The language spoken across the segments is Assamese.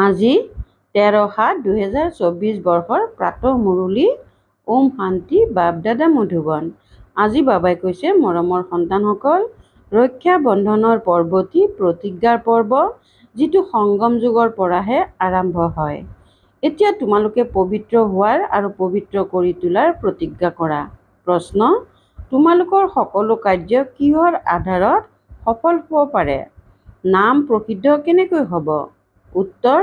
আজি 13/7/2024 বৰ্ষৰ প্ৰাতঃ মুৰলী। ওম শান্তি। বাপ দাদা মধুবন। আজি বাবাই কৈছে, মৰমৰ সন্তানসকল, ৰক্ষা বন্ধনৰ পৰ্বটি প্ৰতিজ্ঞাৰ পৰ্ব, যিটো সংগম যুগৰ পৰাহে আৰম্ভ হয়। এতিয়া তোমালোকে পবিত্ৰ হোৱাৰ আৰু পবিত্ৰ কৰি তোলাৰ প্ৰতিজ্ঞা কৰা। প্ৰশ্ন: তোমালোকৰ সকলো কাৰ্য কিহৰ আধাৰত সফল হ'ব পাৰে? নাম প্ৰসিদ্ধ কেনেকৈ হ'ব? উত্তৰ: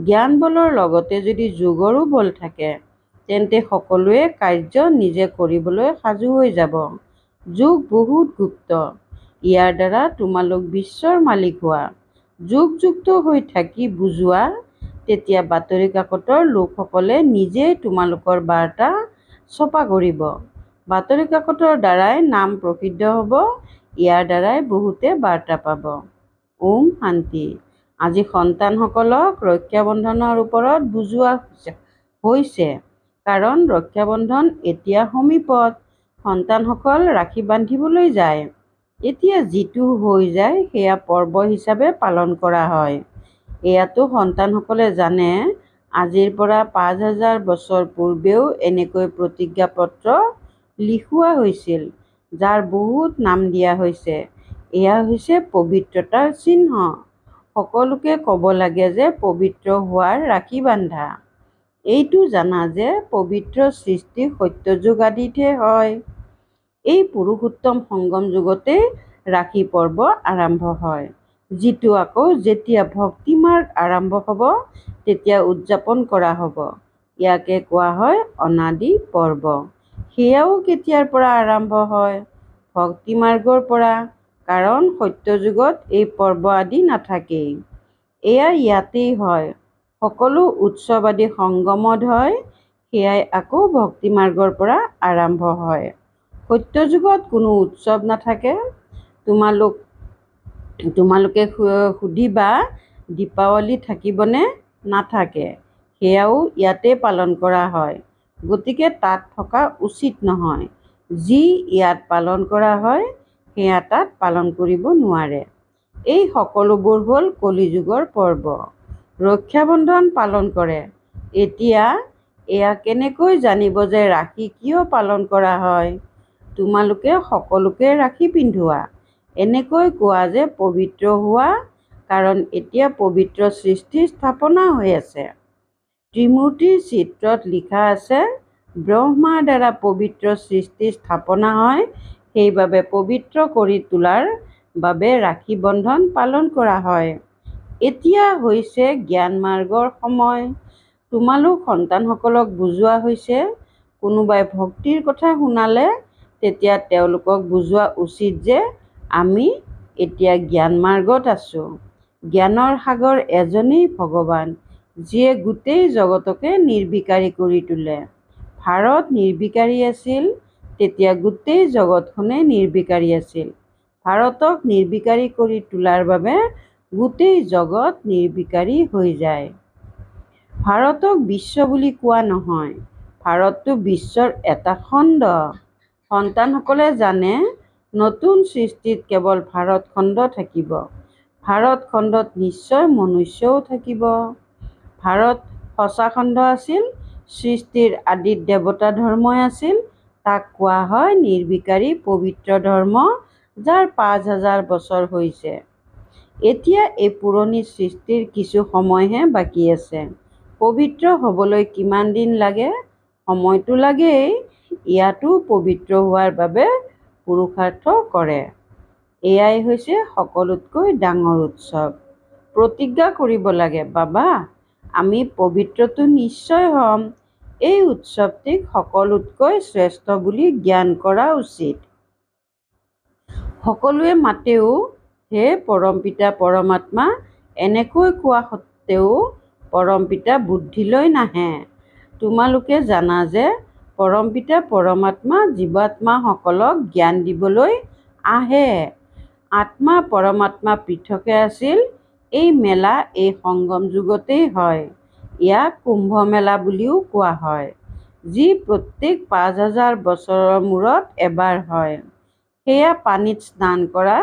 জ্ঞান বলৰ লগতে যদি যোগৰো বল থাকে, তেন্তে সকলোৱে কাৰ্য নিজে কৰিবলৈ সাজু হৈ যাব। যোগ বহুত গুপ্ত। ইয়াৰ দ্বাৰা তোমালোক বিশ্বৰ মালিক হোৱা। যোগযুক্ত হৈ থাকি বুজোৱা, তেতিয়া বাতৰি কাকতৰ লোকসকলে নিজেই তোমালোকৰ বাৰ্তা ছপা কৰিব। বাতৰি কাকতৰ দ্বাৰাই নাম প্ৰসিদ্ধ হ'ব। ইয়াৰ দ্বাৰাই বহুতে বাৰ্তা পাব। ওম শান্তি। আজি সন্তানসকলক ৰক্ষাবন্ধনৰ ওপৰত বুজোৱা হৈছে, কাৰণ ৰক্ষাবন্ধন এতিয়া সমীপত। সন্তানসকল ৰাখি বান্ধিবলৈ যায়। এতিয়া যিটো হৈ যায় সেয়া পৰ্ব হিচাপে পালন কৰা হয়। এয়াতো সন্তানসকলে জানে, আজিৰ পৰা ৫,০০০ বছৰ পূৰ্বেও এনেকৈ প্ৰতিজ্ঞা পত্ৰ লিখোৱা হৈছিল, যাৰ বহুত নাম দিয়া হৈছে। এয়া হৈছে পবিত্ৰতাৰ চিহ্ন। সকলোকে ক'ব লাগে যে পবিত্ৰ হোৱাৰ ৰাখি বান্ধা। এইটো জানা যে পবিত্ৰ সৃষ্টি সত্যযুগ আদিতহে হয়। এই পুৰুষোত্তম সংগম যুগতেই ৰাখি পৰ্ব আৰম্ভ হয়, যিটো আকৌ যেতিয়া ভক্তি মাৰ্গ আৰম্ভ হ'ব তেতিয়া উদযাপন কৰা হ'ব। ইয়াকে কোৱা হয় অনাদি পৰ্ব। সেয়াও কেতিয়াৰ পৰা আৰম্ভ হয়? ভক্তি মাৰ্গৰ পৰা, কাৰণ সত্যযুগত এই পৰ্ব আদি নাথাকেই। এয়া ইয়াতেই হয়। সকলো উৎসৱ আদি সংগমত হয়। সেয়াই আকৌ ভক্তি মাৰ্গৰ পৰা আৰম্ভ হয়। সত্যযুগত কোনো উৎসৱ নাথাকে। তোমালোকে সুধিবা, দীপাৱলী থাকিবনে? নাথাকে। সেয়াও ইয়াতে পালন কৰা হয়। গতিকে তাত থকা উচিত নহয়। যি ইয়াত পালন কৰা হয় সেয়া তাত পালন কৰিব নোৱাৰে। এই সকলোবোৰ হ'ল কলিযুগৰ পৰ্ব। ৰক্ষাবন্ধন পালন কৰে। এতিয়া এয়া কেনেকৈ জানিব যে ৰাখি কিয় পালন কৰা হয়? তোমালোকে সকলোকে ৰাখি পিন্ধোৱা। এনেকৈ কোৱা যে পবিত্ৰ হোৱা, কাৰণ এতিয়া পবিত্ৰ সৃষ্টিৰ স্থাপনা হৈ আছে। ত্ৰিমূৰ্তিৰ চিত্ৰত লিখা আছে, ব্ৰহ্মাৰ দ্বাৰা পবিত্ৰ সৃষ্টিৰ স্থাপনা হয়। সেইবাবে পবিত্ৰ কৰি তোলাৰ বাবে ৰাখি বন্ধন পালন কৰা হয়। এতিয়া হৈছে জ্ঞান মাৰ্গৰ সময়। তোমালোক সন্তানসকলক বুজোৱা হৈছে। কোনোবাই ভক্তিৰ কথা শুনালে তেতিয়া তেওঁলোকক বুজোৱা উচিত যে আমি এতিয়া জ্ঞান মাৰ্গত আছোঁ। জ্ঞানৰ সাগৰ এজনেই ভগৱান, যিয়ে গোটেই জগতকে নিৰ্বিকাৰী কৰি তোলে। ভাৰত নিৰ্বিকাৰী আছিল, তেতিয়া গোটেই জগতখনেই নিৰ্বিকাৰী আছিল। ভাৰতক নিৰ্বিকাৰী কৰি তোলাৰ বাবে গোটেই জগত নিৰ্বিকাৰী হৈ যায়। ভাৰতক বিশ্ব বুলি কোৱা নহয়। ভাৰতটো বিশ্বৰ এটা খণ্ড। সন্তানসকলে জানে, নতুন সৃষ্টিত কেৱল ভাৰত খণ্ড থাকিব। ভাৰত খণ্ডত নিশ্চয় মনুষ্যও থাকিব। ভাৰত সঁচা খণ্ড আছিল। সৃষ্টিৰ আদিত দেৱতা ধৰ্মই আছিল। তাক কোৱা হয় নিৰ্বিকাৰী পবিত্ৰ ধৰ্ম, যাৰ ৫,০০০ বছৰ হৈছে। এতিয়া এই পুৰণি সৃষ্টিৰ কিছু সময়হে বাকী আছে। পবিত্ৰ হ'বলৈ কিমান দিন লাগে? সময়টো লাগেই। ইয়াতো পবিত্ৰ হোৱাৰ বাবে পুৰুষাৰ্থ কৰে। এয়াই হৈছে সকলোতকৈ ডাঙৰ উৎসৱ। প্ৰতিজ্ঞা কৰিব লাগে, বাবা, আমি পবিত্ৰতো নিশ্চয় হ'ম। এই উৎসৱটিক সকলোতকৈ শ্ৰেষ্ঠ বুলি জ্ঞান কৰা উচিত। সকলোৱে মাতেও, হে পৰমপিতা পৰমাত্মা, এনেকৈ কোৱা সত্ত্বেও পৰমপিতা বুদ্ধিলৈ নাহে। তোমালোকে জানা যে পৰমপিতা পৰমাত্মা জীৱাত্মাসকলক জ্ঞান দিবলৈ আহে। আত্মা পৰমাত্মা পৃথকে আছিল। এই মেলা এই সংগম যুগতেই হয়। ইয়াক কুম্ভ মেলা বুলিও কোৱা হয়, যি প্ৰত্যেক ৫,০০০ বছৰৰ মূৰত এবাৰ হয়। সেয়া পানীত স্নান কৰা।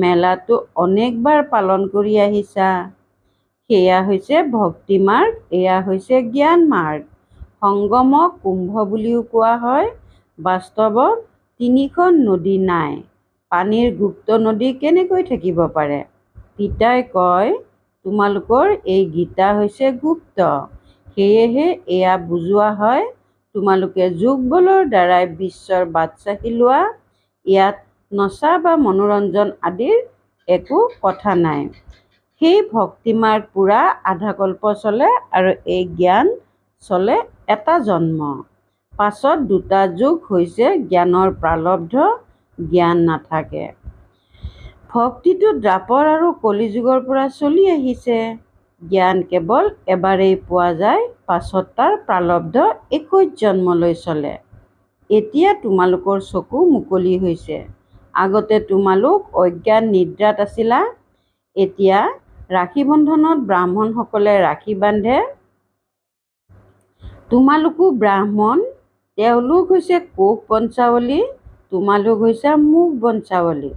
মেলাটো অনেকবাৰ পালন কৰি আহিছা। সেয়া হৈছে ভক্তি মাৰ্গ, এয়া হৈছে জ্ঞান মাৰ্গ। সংগমক কুম্ভ বুলিও কোৱা হয়। বাস্তৱত 3খন নদী নাই, পানীৰ গুপ্ত নদী কেনেকৈ থাকিব পাৰে? পিতাই কয়, তোমালোকৰ এই গীতা হৈছে গুপ্ত, সেয়েহে এয়া বুজোৱা হয় তোমালোকে যোগ বলৰ দ্বাৰাই বিশ্বৰ বাদশ্বাহী লোৱা। ইয়াত নচা বা মনোৰঞ্জন আদিৰ একো কথা নাই। সেই ভক্তিমাৰ্গ পুৰা আধাকল্প চলে আৰু এই জ্ঞান চলে এটা জন্ম। পাছত 2টা যুগ হৈছে জ্ঞানৰ প্ৰালব্ধ, জ্ঞান নাথাকে। ভক্তিটো দ্বাপৰ আৰু কলি যুগৰ পৰা চলি আহিছে। জ্ঞান কেৱল এবাৰেই পোৱা যায়, পাছত তাৰ প্ৰালব্ধ 21 জন্মলৈ চলে। এতিয়া তোমালোকৰ চকু মুকলি হৈছে। আগতে তোমালোক অজ্ঞান নিদ্ৰাত আছিলা। এতিয়া ৰাখী বন্ধনত ব্ৰাহ্মণসকলে ৰাখী বান্ধে। তোমালোকো ব্ৰাহ্মণ, তেওঁলোক হৈছে কোষ বংশাৱলী, তোমালোক হৈছা মুখ বংশাৱলী।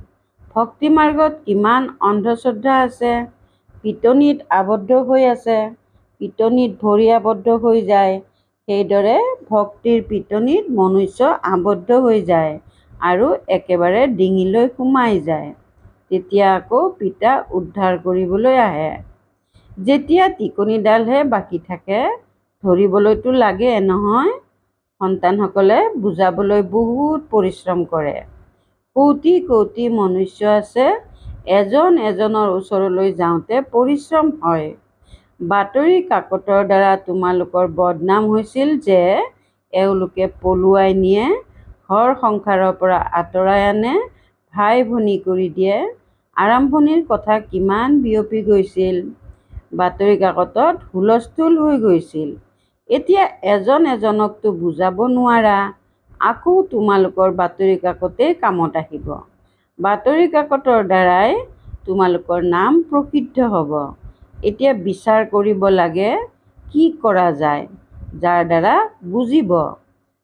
ভক্তি মাৰ্গত কিমান অন্ধশ্ৰদ্ধা আছে। পিটনিত আবদ্ধ হৈ আছে, পিটনিত ভৰি আবদ্ধ হৈ যায়। সেইদৰে ভক্তিৰ পিটনিত মনুষ্য আবদ্ধ হৈ যায় আৰু একেবাৰে ডিঙিলৈ সোমাই যায়। তেতিয়া আকৌ পিতা উদ্ধাৰ কৰিবলৈ আহে। যেতিয়া টিকনিডালহে বাকী থাকে, ধৰিবলৈতো লাগে নহয়। সন্তানসকলে বুজাবলৈ বহুত পৰিশ্ৰম কৰে। কোটি কোটি মনুষ্য আছে, এজন এজনৰ ওচৰলৈ যাওঁতে পৰিশ্ৰম হয়। বাতৰি কাকতৰ দ্বাৰা তোমালোকৰ বদনাম হৈছিল যে এওঁলোকে পলুৱাই নিয়ে, ঘৰ সংসাৰৰ পৰা আঁতৰাই আনে, ভাই ভনী কৰি দিয়ে। আৰম্ভণিৰ কথা কিমান বিয়পি গৈছিল। বাতৰি কাকতত হুলস্থুল হৈ গৈছিল। এতিয়া এজন এজনকতো বুজাব নোৱাৰা, আকৌ তোমালোকৰ বাতৰি কাকতেই কামত আহিব। বাতৰি কাকতৰ দ্বাৰাই তোমালোকৰ নাম প্ৰসিদ্ধ হ'ব। এতিয়া বিচাৰ কৰিব লাগে কি কৰা যায়, যাৰ দ্বাৰা বুজিব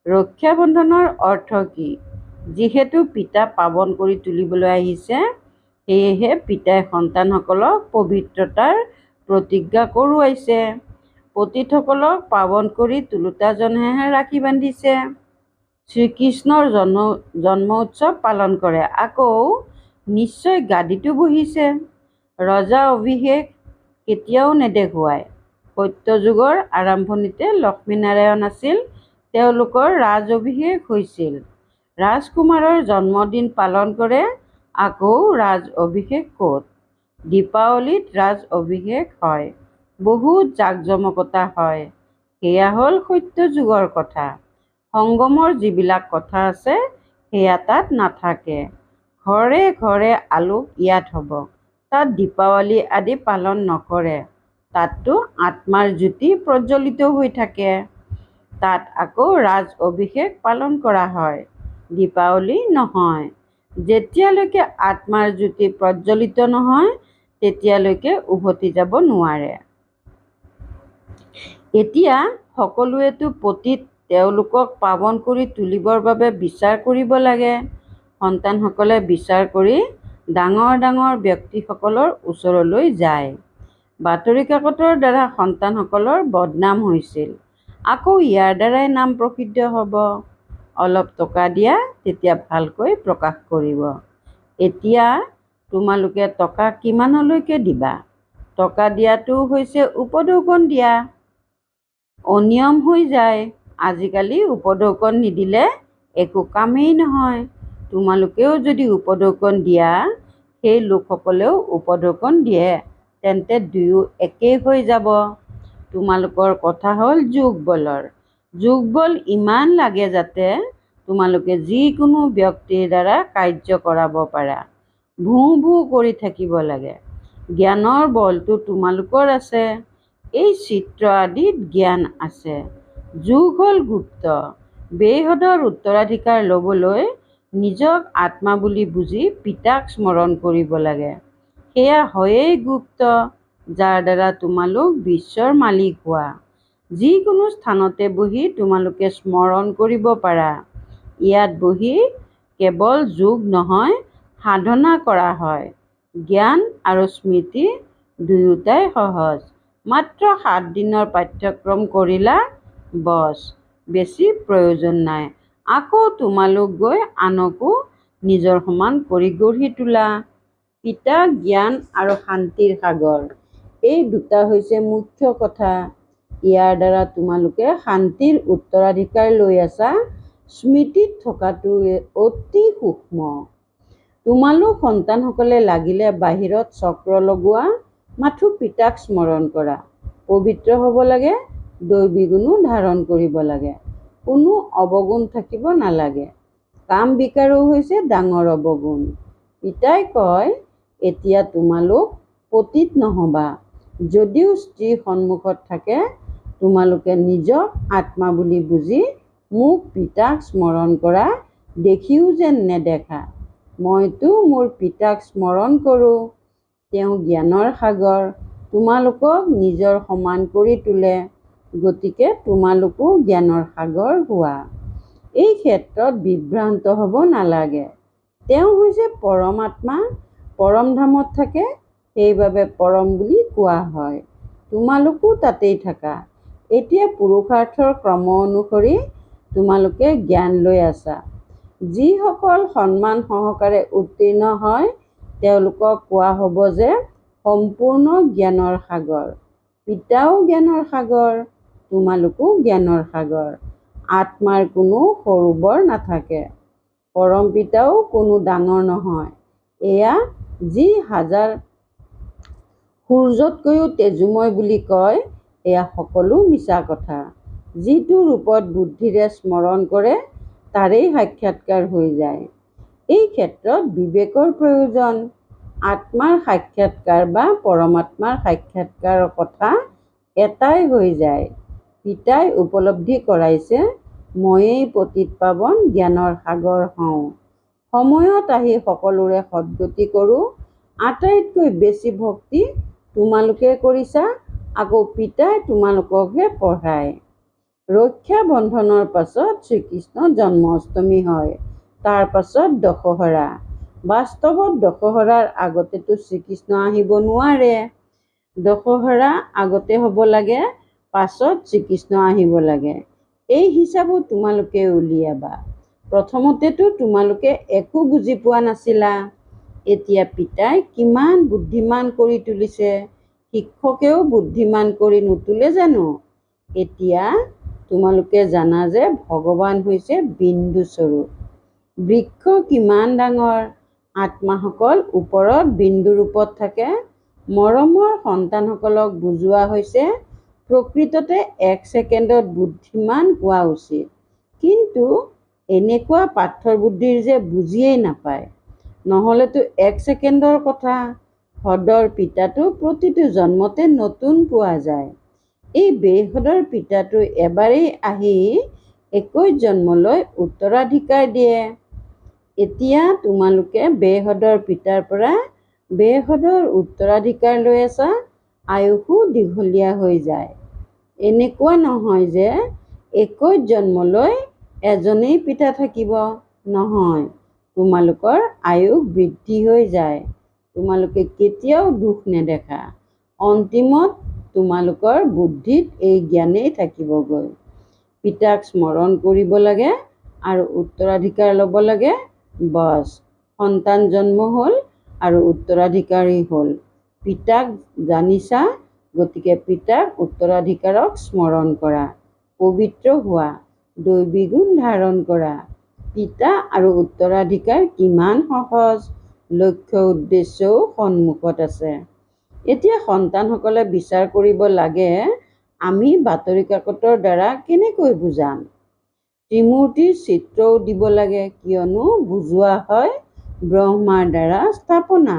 ৰক্ষাবন্ধনৰ অৰ্থ কি। যিহেতু পিতা পাৱন কৰি তুলিবলৈ আহিছে, সেয়েহে পিতাই সন্তানসকলক পবিত্ৰতাৰ প্ৰতিজ্ঞা কৰোৱাইছে। পতিতসকলক পাৱন কৰি তোলোতাজনেহে ৰাখী বান্ধিছে। শ্ৰীকৃষ্ণৰ জন্ম উৎসৱ পালন কৰে, আকৌ নিশ্চয় গাদীতো বহিছে। ৰজা অভিষেক কেতিয়াও নেদেখুৱায়। সত্যযুগৰ আৰম্ভণিতে লক্ষ্মীনাৰায়ণ আছিল, তেওঁলোকৰ ৰাজ অভিষেক হৈছিল। ৰাজকুমাৰৰ জন্মদিন পালন কৰে, আকৌ ৰাজ অভিষেক ক'ত? দীপাৱলীত ৰাজ অভিষেক হয়, বহুত জাকজমকতা হয়। সেয়া হ'ল সত্যযুগৰ কথা। সংগমৰ যিবিলাক কথা আছে, সেয়া তাত নাথাকে। ঘৰে ঘৰে আলোক ইয়াত হ'ব, তাত দীপাৱলী আদি পালন নকৰে। তাততো আত্মাৰ জ্যোতি প্ৰজ্বলিত হৈ থাকে। তাত আকৌ ৰাজ অভিষেক পালন কৰা হয়, দীপাৱলী নহয়। যেতিয়ালৈকে আত্মাৰ জ্যোতি প্ৰজ্বলিত নহয়, তেতিয়ালৈকে উভতি যাব নোৱাৰে। এতিয়া সকলোৱেতো পতিত, তেওঁলোকক পাৱন কৰি তুলিবৰ বাবে বিচাৰ কৰিব লাগে। সন্তানসকলে বিচাৰ কৰি ডাঙৰ ডাঙৰ ব্যক্তিসকলৰ ওচৰলৈ যায়। বাতৰি কাকতৰ দ্বাৰা সন্তানসকলৰ বদনাম হৈছিল, আকৌ ইয়াৰ দ্বাৰাই নাম প্ৰসিদ্ধ হ'ব। অলপ টকা দিয়া, তেতিয়া ভালকৈ প্ৰকাশ কৰিব। এতিয়া তোমালোকে টকা কিমানলৈকে দিবা? টকা দিয়াটো হৈছে উপঢৌকন দিয়া। অনিয়ম হৈ যায়। আজিকালি উপঢৌকন নিদিলে একো কামেই নহয়। তোমালোকেও যদি উপঢৌকন দিয়া, সেই লোকসকলেও উপঢৌকন দিয়ে, তেন্তে দুয়ো একেই হৈ যাব। তোমালোকৰ কথা হ'ল যোগ বলৰ। যোগ বল ইমান লাগে যাতে তোমালোকে যিকোনো ব্যক্তিৰ দ্বাৰা কাৰ্য কৰাব পাৰা। ভোঁ ভোঁ কৰি থাকিব লাগে। জ্ঞানৰ বলটো তোমালোকৰ আছে। এই চিত্ৰ আদিত জ্ঞান আছে। যোগ হ'ল গুপ্ত। বেহদৰ উত্তৰাধিকাৰ ল'বলৈ নিজক আত্মা বুলি বুজি পিতাক স্মৰণ কৰিব লাগে। সেয়া হয়েই গুপ্ত, যাৰ দ্বাৰা তোমালোক বিশ্বৰ মালিক হোৱা। যিকোনো স্থানতে বহি তোমালোকে স্মৰণ কৰিব পাৰা। ইয়াত বহি কেৱল যোগ নহয়, সাধনা কৰা হয়। জ্ঞান আৰু স্মৃতি দুয়োটাই সহজ। মাত্ৰ 7 দিনৰ পাঠ্যক্ৰম কৰিলা, বছ, বেছি প্ৰয়োজন নাই। আকৌ তোমালোক গৈ আনকো নিজৰ সমান কৰি গঢ়ি তোলা। পিতা জ্ঞান আৰু শান্তিৰ সাগৰ, এই দুটা হৈছে মুখ্য কথা। ইয়াৰ দ্বাৰা তোমালোকে শান্তিৰ উত্তৰাধিকাৰ লৈ আছা। স্মৃতিত থকাটো অতি সূক্ষ্ম। তোমালোক সন্তানসকলে লাগিলে বাহিৰত চক্ৰ লগোৱা, মাথো পিতাক স্মৰণ কৰা। পবিত্ৰ হ'ব লাগে, দৈবী গুণো ধাৰণ কৰিব লাগে। কোনো অৱগুণ থাকিব নালাগে। কাম বিকাৰো হৈছে ডাঙৰ অৱগুণ। পিতাই কয়, এতিয়া তোমালোক পতিত নহবা। যদিও স্ত্ৰী সন্মুখত থাকে, তোমালোকে নিজক আত্মা বুলি বুজি মোক পিতাক স্মৰণ কৰা, দেখিও যেন নেদেখা। মইতো মোৰ পিতাক স্মৰণ কৰোঁ। তেওঁ জ্ঞানৰ সাগৰ, তোমালোকক নিজৰ সমান কৰি তোলে। গতিকে তোমালোকো জ্ঞানৰ সাগৰ হোৱা। এই ক্ষেত্ৰত বিভ্ৰান্ত হ'ব নালাগে। তেওঁ হৈছে পৰমাত্মা, পৰমধামত থাকে, সেইবাবে পৰম বুলি কোৱা হয়। তোমালোকো তাতেই থাকা। এতিয়া পুৰুষাৰ্থৰ ক্ৰম অনুসৰি তোমালোকে জ্ঞান লৈ আছা। যিসকল সন্মান সহকাৰে উত্তীৰ্ণ হয়, তেওঁলোকক কোৱা হ'ব যে সম্পূৰ্ণ জ্ঞানৰ সাগৰ। পিতাও জ্ঞানৰ সাগৰ, তোমালোকো জ্ঞানৰ সাগৰ। আত্মাৰ কোনো সৰু বৰ নাথাকে। পৰম পিতাও কোনো ডাঙৰ নহয়। এয়া যি 1000 সূৰ্যতকৈও তেজোময় বুলি কয়, এয়া সকলো মিছা কথা। যিটো ৰূপত বুদ্ধিৰে স্মৰণ কৰে, তাৰেই সাক্ষাৎকাৰ হৈ যায়। এই ক্ষেত্ৰত বিবেকৰ প্ৰয়োজন। আত্মাৰ সাক্ষাৎকাৰ বা পৰমাত্মাৰ সাক্ষাৎকাৰৰ কথা এটাই হৈ যায়। পিতাই উপলব্ধি কৰাইছে, ময়েই পতিত পাৱন জ্ঞানৰ সাগৰ হওঁ। সময়ত আহি সকলোৰে সদ্গতি কৰোঁ। আটাইতকৈ বেছি ভক্তি তোমালোকে কৰিছা, আকৌ পিতাই তোমালোককহে পঢ়ায়। ৰক্ষা বন্ধনৰ পাছত শ্ৰীকৃষ্ণ জন্মাষ্টমী হয়, তাৰ পাছত দশহৰা। বাস্তৱত দশহৰাৰ আগতেতো শ্ৰীকৃষ্ণ আহিব নোৱাৰে। দশহৰা আগতে হ'ব লাগে, পাছত শ্ৰীকৃষ্ণ আহিব লাগে। এই হিচাপো তোমালোকে উলিয়াবা। প্ৰথমতেতো তোমালোকে একো বুজি পোৱা নাছিলা। এতিয়া পিতাই কিমান বুদ্ধিমান কৰি তুলিছে। শিক্ষকেও বুদ্ধিমান কৰি নুতুলে জানো? এতিয়া তোমালোকে জানা যে ভগৱান হৈছে বিন্দু স্বৰূপ। বৃক্ষ কিমান ডাঙৰ, আত্মাসকল ওপৰত বিন্দু ৰূপত থাকে। মৰমৰ সন্তানসকলক বুজোৱা হৈছে, প্ৰকৃততে 1 ছেকেণ্ডত বুদ্ধিমান হোৱা উচিত। কিন্তু এনেকুৱা পাথৰ বুদ্ধিৰ যে বুজিয়েই নাপায়। নহ'লেতো 1 ছেকেণ্ডৰ কথা। হ্ৰদৰ পিতাটো প্ৰতিটো জন্মতে নতুন পোৱা যায়। এই বেহদৰ পিতাটো এবাৰেই আহি 21 জন্মলৈ উত্তৰাধিকাৰ দিয়ে। এতিয়া তোমালোকে বেহদৰ পিতাৰ পৰা বেহদৰ উত্তৰাধিকাৰ লৈ আছা, আয়ুসো দীঘলীয়া হৈ যায়। এনেকুৱা নহয় যে 21 জন্মলৈ এজনেই পিতা থাকিব, নহয়। তোমালোকৰ আয়ুস বৃদ্ধি হৈ যায়। তোমালোকে কেতিয়াও দুখ নেদেখা। অন্তিমত তোমালোকৰ বুদ্ধিত এই জ্ঞানেই থাকিবগৈ। পিতাক স্মৰণ কৰিব লাগে আৰু উত্তৰাধিকাৰ ল'ব লাগে, বছ, সন্তান জন্ম হ'ল আৰু উত্তৰাধিকাৰী হ'ল। পিতাক জানিছা, গতিকে পিতাক উত্তৰাধিকাৰক স্মৰণ কৰা। পবিত্ৰ হোৱা, দৈবী গুণ ধাৰণ কৰা। পিতা আৰু উত্তৰাধিকাৰ কিমান সহজ। লক্ষ্য উদ্দেশ্যও সন্মুখত আছে। এতিয়া সন্তানসকলে বিচাৰ কৰিব লাগে, আমি বাতৰি কাকতৰ দ্বাৰা কেনেকৈ বুজাম? ত্ৰিমূৰ্তিৰ চিত্ৰও দিব লাগে, কিয়নো বুজোৱা হয় ব্ৰহ্মাৰ দ্বাৰা স্থাপনা।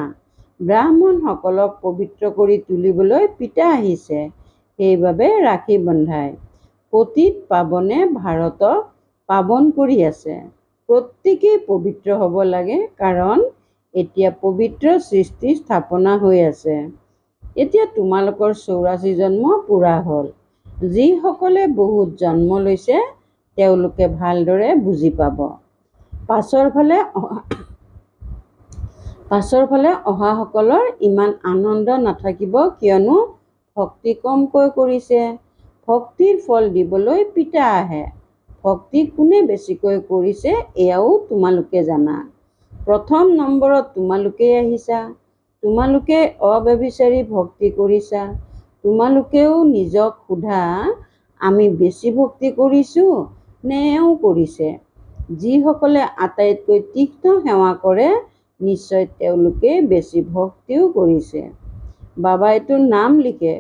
ব্ৰাহ্মণসকলক পবিত্ৰ কৰি তুলিবলৈ পিতা আহিছে, সেইবাবে ৰাখি বন্ধায়। পতিত পাৱনে ভাৰতক পাৱন কৰি আছে। প্ৰত্যেকেই পবিত্ৰ হ'ব লাগে, কাৰণ এতিয়া পবিত্ৰ সৃষ্টি স্থাপনা হৈ আছে। এতিয়া তোমালোকৰ 84 জন্ম পূৰা হ'ল। যিসকলে বহুত জন্ম লৈছে, তেওঁলোকে ভালদৰে বুজি পাব। পাছৰ ফালে অহাসকলৰ ইমান আনন্দ নাথাকিব, কিয়নো ভক্তি কমকৈ কৰিছে। ভক্তিৰ ফল দিবলৈ পিতা আহে। ভক্তি কোনে বেছিকৈ কৰিছে এয়াও তোমালোকে জানা। প্ৰথম নম্বৰত তোমালোকেই আহিছা। তোমালোকে অব্যভিচাৰী ভক্তি কৰিছা। তোমালোকেও নিজক সোধা, আমি বেছি ভক্তি কৰিছোঁ নে এওঁ কৰিছে? যিসকলে আটাইতকৈ তীক্ষ্ণ সেৱা কৰে নিশ্চয় তেওঁলোকে বেছি ভক্তিও কৰিছে। বাবাইতো নাম লিখে,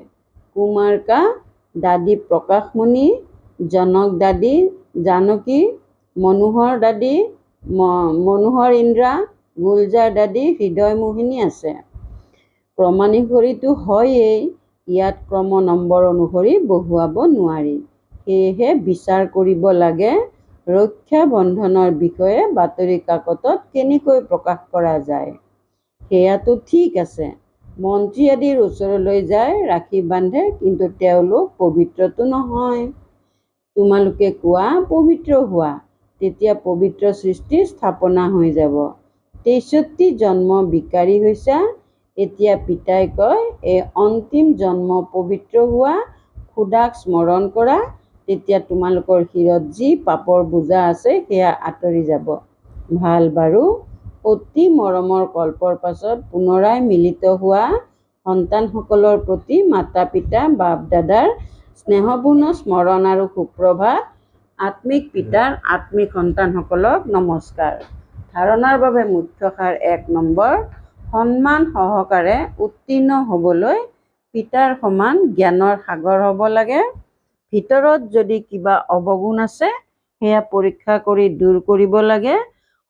কুমাৰকা দাদী প্ৰকাশমণি, জনক দাদী জানকী, মনোহৰ দাদী মনোহৰ ইন্দ্ৰা, গুলজাৰ দাদী হৃদয়মোহিনী আছে। ক্ৰমানুসৰিতো হয়েই, ইয়াত ক্ৰম নম্বৰ অনুসৰি বহুৱাব নোৱাৰি। সেয়েহে বিচাৰ কৰিব লাগে ৰক্ষা বন্ধনৰ বিষয়ে বাতৰি কাকতত কেনেকৈ প্ৰকাশ কৰা যায়। সেয়াতো ঠিক আছে, মন্ত্ৰী আদিৰ ওচৰলৈ যায় ৰাখি বান্ধে, কিন্তু তেওঁলোক পবিত্ৰতো নহয়। তোমালোকে কোৱা পবিত্ৰ হোৱা, তেতিয়া পবিত্ৰ সৃষ্টি স্থাপনা হৈ যাব। ৬৩ জন্ম বিকাৰী হৈছা, এতিয়া পিতাই কয় এই অন্তিম জন্ম পবিত্ৰ হোৱা, খোদাক স্মৰণ কৰা, তেতিয়া তোমালোকৰ শিৰত যি পাপৰ বোজা আছে সেয়া আঁতৰি যাব। ভাল বাৰু, অতি মৰমৰ কল্পৰ পাছত পুনৰাই মিলিত হোৱা সন্তানসকলৰ প্ৰতি মাতা পিতা বাপ দাদাৰ স্নেহপূৰ্ণ স্মৰণ আৰু সুপ্ৰভাত। আত্মিক পিতাৰ আত্মিক সন্তানসকলক নমস্কাৰ। ধাৰণাৰ বাবে মুখ্য সাৰ ১ নম্বৰ, সন্মান সহকাৰে উত্তীৰ্ণ হ'বলৈ পিতাৰ সমান জ্ঞানৰ সাগৰ হ'ব লাগে। ভিতৰত যদি কিবা অৱগুণ আছে সেয়া পৰীক্ষা কৰি দূৰ কৰিব লাগে।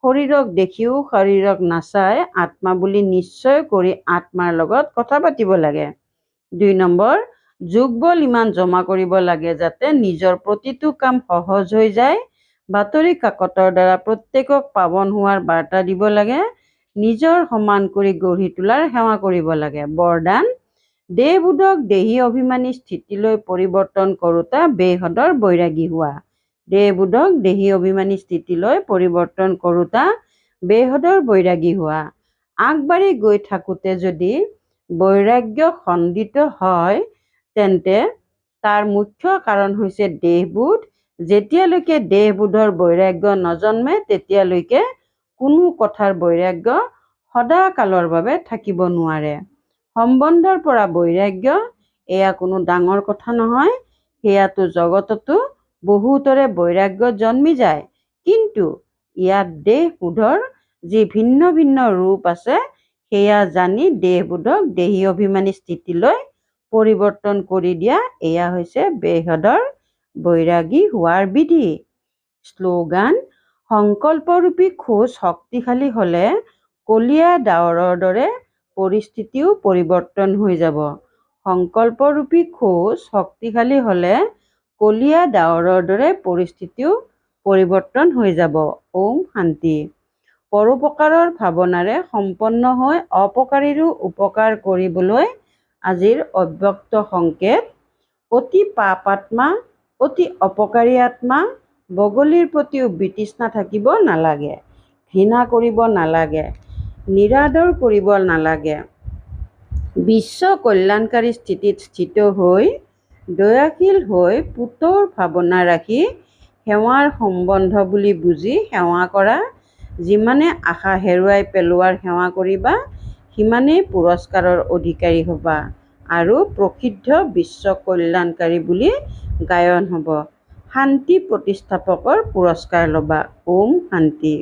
শৰীৰক দেখিও শৰীৰক নাচাই আত্মা বুলি নিশ্চয় কৰি আত্মাৰ লগত কথা পাতিব লাগে। ২ নম্বৰ, যোগ বল ইমান জমা কৰিব লাগে যাতে নিজৰ প্ৰতিটো কাম সহজ হৈ যায়। বাতৰি কাকতৰ দ্বাৰা প্ৰত্যেকক পাৱন হোৱাৰ বাৰ্তা দিব লাগে। নিজৰ সমান কৰি গঢ়ি তোলাৰ সেৱা কৰিব লাগে। বৰদান, দেহবোধক দেহী অভিমানী স্থিতিলৈ পৰিৱৰ্তন কৰোঁতা বেহদৰ বৈৰাগী হোৱা। দেহবোধক দেহী অভিমানী স্থিতিলৈ পৰিৱৰ্তন কৰোঁতা বেহদৰ বৈৰাগী হোৱা। আগবাঢ়ি গৈ থাকোঁতে যদি বৈৰাগ্য খণ্ডিত হয় তেন্তে তাৰ মুখ্য কাৰণ হৈছে দেহবোধ। যেতিয়ালৈকে দেহবোধৰ বৈৰাগ্য নজন্মে তেতিয়ালৈকে কোনো কথাৰ বৈৰাগ্য সদাকালৰ বাবে থাকিব নোৱাৰে। সম্বন্ধৰ পৰা বৈৰাগ্য, এয়া কোনো ডাঙৰ কথা নহয়। সেয়াতো জগততো বহুতৰে বৈৰাগ্য জন্মি যায়, কিন্তু ইয়াত দেহবোধৰ যি ভিন্ন ভিন্ন ৰূপ আছে সেয়া জানি দেহবোধক দেহী অভিমানী স্থিতিলৈ পৰিৱৰ্তন কৰি দিয়া, এয়া হৈছে বেহদৰ বৈৰাগী হোৱাৰ বিধি। শ্লোগান, সংকল্পৰূপী খোজ শক্তিশালী হ'লে কলীয়া ডাৱৰৰ দৰে পৰিস্থিতিও পৰিৱৰ্তন হৈ যাব। সংকল্পৰূপী খোজ শক্তিশালী হ'লে কলীয়া ডাৱৰৰ দৰে পৰিস্থিতিও পৰিৱৰ্তন হৈ যাব। ওম শান্তি। পৰোপকাৰৰ ভাৱনাৰে সম্পন্ন হৈ অপকাৰীৰো উপকাৰ কৰিবলৈ আজিৰ অব্যক্ত সংকেত। অতি পাপ আত্মা, অতি অপকাৰী আত্মা, বগলীৰ প্ৰতিও বিতৃষ্ণা থাকিব নালাগে, ঘৃণা কৰিব নালাগে, নিৰাদৰ কৰিব নালাগে। বিশ্ব কল্যাণকাৰী স্থিতিত স্থিত হৈ দয়াশীল হৈ পুতৰ ভাৱনা ৰাখি সেৱাৰ সম্বন্ধ বুলি বুজি সেৱা কৰা। যিমানে আশা হেৰুৱাই পেলোৱাৰ সেৱা কৰিবা সিমানেই পুৰস্কাৰৰ অধিকাৰী হ'বা আৰু প্ৰসিদ্ধ বিশ্ব কল্যাণকাৰী বুলি গায়ন হ'ব। শান্তি প্ৰতিষ্ঠাপকৰ পুৰস্কাৰ ল'বা। ওম শান্তি।